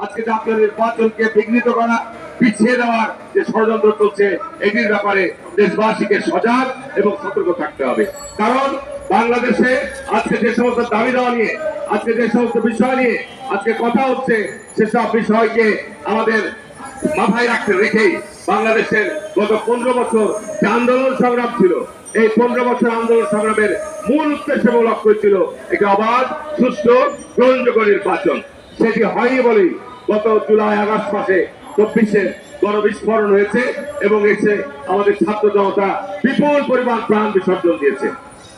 আজকে জাতীয় নির্বাচনকে বিঘ্নিত করা, পিছিয়ে দেওয়ার যে ষড়যন্ত্র চলছে, এটির ব্যাপারে দেশবাসীকে সজাগ এবং সতর্ক থাকতে হবে। কারণ বাংলাদেশে আজকে যে সমস্ত দাবি দেওয়া নিয়ে, আজকে যে সমস্ত বিষয় নিয়ে আজকে কথা হচ্ছে, সেসব বিষয়কে আমাদের মাথায় রাখতে রেখেই বাংলাদেশের গত 15 বছর যে আন্দোলন সংগ্রাম ছিল, এই 15 বছর আন্দোলন সংগ্রামের মূল উদ্দেশ্য এবং লক্ষ্য ছিল একটি অবাধ, সুষ্ঠু, গ্রহণযোগ্য নির্বাচন। সেটি হয়নি বলেই গত জুলাই আগস্ট মাসে 24-এ গণবিস্ফোরণ হয়েছে এবং এসে আমাদের ছাত্র জনতা বিপুল পরিমাণ প্রাণ বিসর্জন দিয়েছে,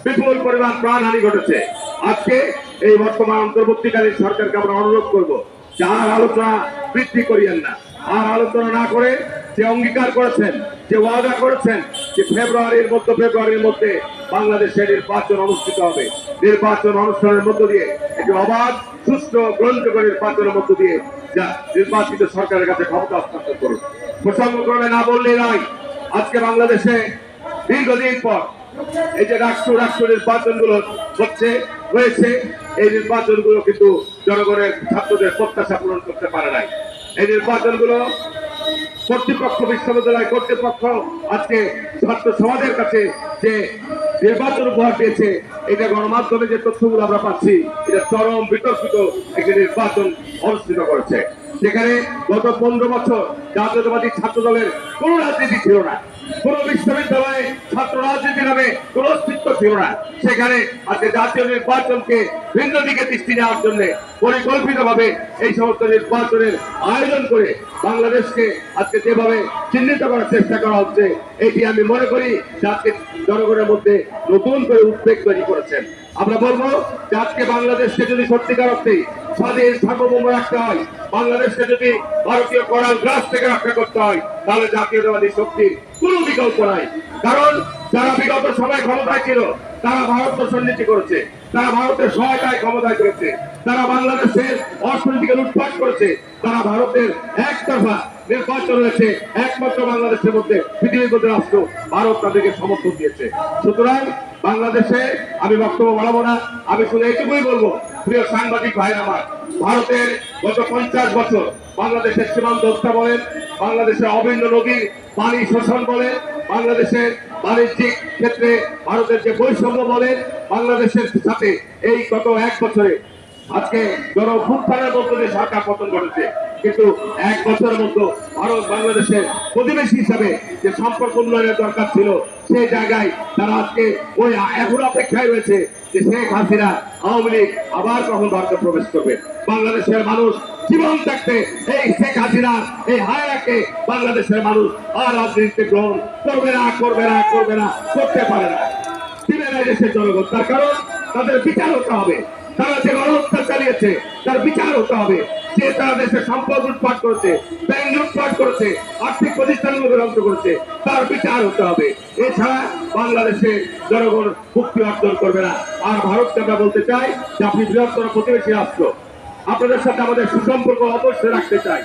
বিপুল পরিমাণ প্রাণহানি ঘটেছে। আজকে এই বর্তমান অন্তর্বর্তীকালীন সরকারকে আমরা অনুরোধ করব যে আর আলোচনা বৃদ্ধি করিয়েন না, আর আলোচনা না করে যে অঙ্গীকার করেছেন, যে ওয়াদা করেছেন যে ফেব্রুয়ারির মধ্যে বাংলাদেশে নির্বাচন অনুষ্ঠিত হবে, নির্বাচন অনুষ্ঠানের মধ্য দিয়ে একটি অবাধ, সুষ্ঠু, গ্রহণযোগ্য নির্বাচনের মধ্য দিয়ে যা নির্বাচিত সরকারের কাছে ক্ষমতা হস্তান্তর করুন। প্রসঙ্গক্রমে না বললেই নয়, আজকে বাংলাদেশে দীর্ঘদিন পর এই যে রাষ্ট্র নির্বাচনগুলো হয়েছে, এই নির্বাচনগুলো কিন্তু জনগণের, ছাত্রদের প্রত্যাশা পূরণ করতে পারে নাই। এই নির্বাচনগুলো কর্তৃপক্ষ, বিশ্ববিদ্যালয় কর্তৃপক্ষ আজকে ছাত্র সমাজের কাছে যে নির্বাচন উপহার দিয়েছে, এটা গণমাধ্যমে যে তথ্যগুলো আমরা পাচ্ছি, এটা চরম বিতর্কিত একটি নির্বাচন অনুষ্ঠিত করেছে। সেখানে গত 15 বছর জাতীয়তাবাদী ছাত্র দলের কোন রাজনীতি ছিল না, কোন বিশ্ববিদ্যালয়ে ছাত্র রাজনীতি নামে কোন অস্তিত্ব ছিল না। সেখানে আজকে জাতীয় নির্বাচনকে ভিন্ন দিকে দৃষ্টি নেওয়ার জন্য পরিকল্পিত ভাবে এই সমস্ত নির্বাচনের আয়োজন করে বাংলাদেশকে আজকে যেভাবে চিহ্নিত করার চেষ্টা করা হচ্ছে, এটি আমি মনে করি যে আজকে জনগণের মধ্যে নতুন করে উদ্বেগ তৈরি করেছেন। আমরা বলবো যে আজকে বাংলাদেশকে যদি সত্যিকার অর্থে স্বাধীন, সার্বভৌম রাখতে হয়, বাংলাদেশকে যদি ভারতীয় করাল গ্রাস থেকে রক্ষা করতে হয়, তাহলে জাতীয়তাবাদী শক্তির কোন বিকল্প নাই। কারণ যারা বিগত সময় ক্ষমতায় ছিল, তারা ভারতবর্ষ নীতি করেছে, তারা ভারতের সহায়তায় ক্ষমতায় করেছে, তারা বাংলাদেশের অর্থনীতিকে লুটপাট করেছে, তারা ভারতের একতরফা নির্বাচন হয়েছে, একমাত্র বাংলাদেশের মধ্যে পৃথিবীর মধ্যে রাষ্ট্র ভারত তাদেরকে সমর্থন দিয়েছে। সুতরাং বাংলাদেশে আমি বক্তব্য বাড়াবো না, আমি শুধু এইটুকুই বলবো, প্রিয় সাংবাদিক ভাইরা আমার, ভারতের গত 50 বছর বাংলাদেশের সীমান্ত হত্যা বলেন, বাংলাদেশের অভিন্ন নদীর পানি শোষণ বলেন, বাংলাদেশের বাণিজ্যিক ক্ষেত্রে ভারতের যে বৈষম্য বলেন, বাংলাদেশের সাথে এই গত 1 বছরে আজকে গণঅভ্যুত্থানের মধ্যে দিয়ে সরকার পতন ঘটেছে, কিন্তু 1 বছরের মধ্যে ভারত বাংলাদেশের প্রতিবেশী হিসাবে যে সম্পর্ক উন্নয়নের দরকার ছিল, সেই জায়গায় তারা আজকে ওই এখন অপেক্ষায় রয়েছে যে শেখ হাসিনা, আওয়ামী লীগ আবার কখন ভারতে প্রবেশ করবে। বাংলাদেশের মানুষ জীবন থাকতে এই শেখ হাসিনা, এই হায়রাকে বাংলাদেশের মানুষ আর রাজনীতিতে গ্রহণ করবে না, করতে পারে না, দিবে না দেশের জনগণ। তার কারণ তাদের বিচার হতে হবে, তারা যে গণহত্যা চালিয়েছে তার বিচার হতে হবে, যে তারা দেশের সম্পদ লুটপাট করেছে, ব্যাংক লুটপাট করেছে, আর্থিক প্রতিষ্ঠানগুলো ধ্বংস করেছে, তার বিচার হতে হবে। এছাড়া বাংলাদেশে জনগণ মুক্তি অর্জন করবে না। আর ভারতকে আমরা বলতে চাই যে আপনি বৃহত্তর প্রতিবেশী রাষ্ট্র, আপনাদের সাথে আমাদের সুসম্পর্ক অবশ্যই রাখতে চাই।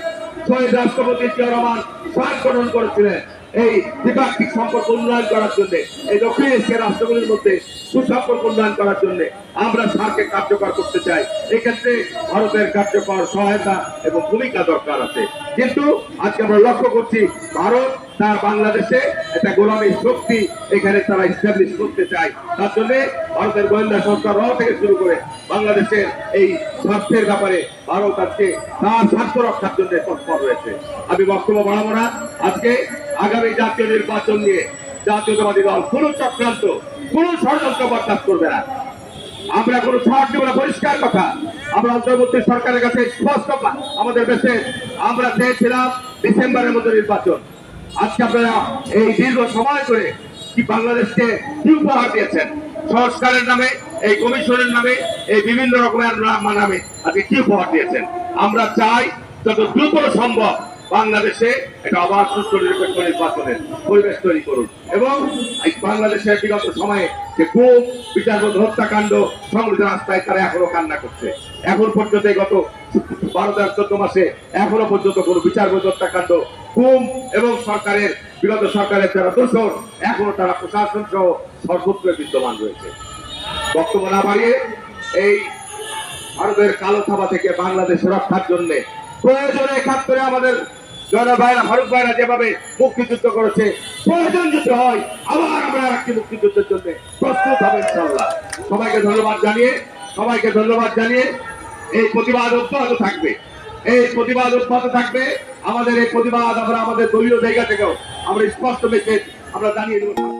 শহীদ রাষ্ট্রপতি জিয়া রহমান সার গঠন করেছিলেন এই দ্বিপাক্ষিক সম্পর্ক উন্নয়ন করার জন্য, এই দক্ষিণ এশিয়ার রাষ্ট্রগুলির মধ্যে সুসম্পর্ক উন্নয়ন করার জন্য আমরা সারকে কার্যকর করতে চাই। এক্ষেত্রে ভারতের কার্যকর সহায়তা এবং ভূমিকা দরকার আছে। কিন্তু আজকে আমরা লক্ষ্য করছি ভারত তার বাংলাদেশে একটা গোলামী শক্তি এখানে তারা এস্টাবলিশ করতে চায়। তার জন্য ভারতের গোয়েন্দা সংস্থা র থেকে শুরু করে বাংলাদেশের এই স্বার্থের ব্যাপারে ভারত আজকে তার স্বার্থ রক্ষার জন্য তৎপর রয়েছে। আমি বক্তব্য বাড়াবো না। আজকে আগামী জাতীয় নির্বাচন নিয়ে জাতীয়তাবাদী দল কোন চক্রান্ত, কোন ষড়যন্ত্র বরদাস্ত করবে না। আমরা কোনো ছাড় দেব না, পরিষ্কার কথা। আমরা অন্তর্বর্তী সরকারের কাছে স্পষ্ট আমাদের দেশে আমরা চেয়েছিলাম ডিসেম্বরের মধ্যে নির্বাচন। আজকে আপনারা এই দীর্ঘ সময় করে কি বাংলাদেশকে কি উপহার দিয়েছেন, সংস্কারের নামে, এই কমিশনের নামে, এই বিভিন্ন রকমের নামে আজকে কি উপহার দিয়েছেন। আমরা চাই যত দ্রুত সম্ভব বাংলাদেশে একটা অবাধ, সুষ্ঠু, নিরপেক্ষ নির্বাচনের পরিবেশ তৈরি করুন এবং বাংলাদেশের বিগত সময়ে যে খুব বিচারবোধ হত্যাকাণ্ড সংগঠিত রাস্তায় তারা এখনো কান্না করছে। এখন পর্যন্ত গত 12-14 মাসে এখনো পর্যন্ত কোন বিচারবোধ হত্যাকাণ্ড, গুম এবং সরকারের বিগত সরকারের যারা দোষর এখনো তারা প্রশাসন সহ সর্বত্র বিদ্যমান রয়েছে। বক্তব্য না বাড়িয়ে এই ভারতের কালো থাবা থেকে বাংলাদেশ রক্ষার জন্য প্রয়োজনে ৭১ আমাদের জয়নাল ভাইরা ফারুক ভাইরা যেভাবে মুক্তিযুদ্ধ করেছে, প্রয়োজন যদি হয় আবার আমরা একটি মুক্তিযুদ্ধের জন্য প্রস্তুত হবে ইনশাআল্লাহ। সবাইকে ধন্যবাদ জানিয়ে এই প্রতিবাদ অব্যাহত থাকবে। আমাদের এই প্রতিবাদ আমরা আমাদের দলীয় জায়গা থেকেও আমরা স্পষ্ট মেসেজ আমরা জানিয়ে দেবো।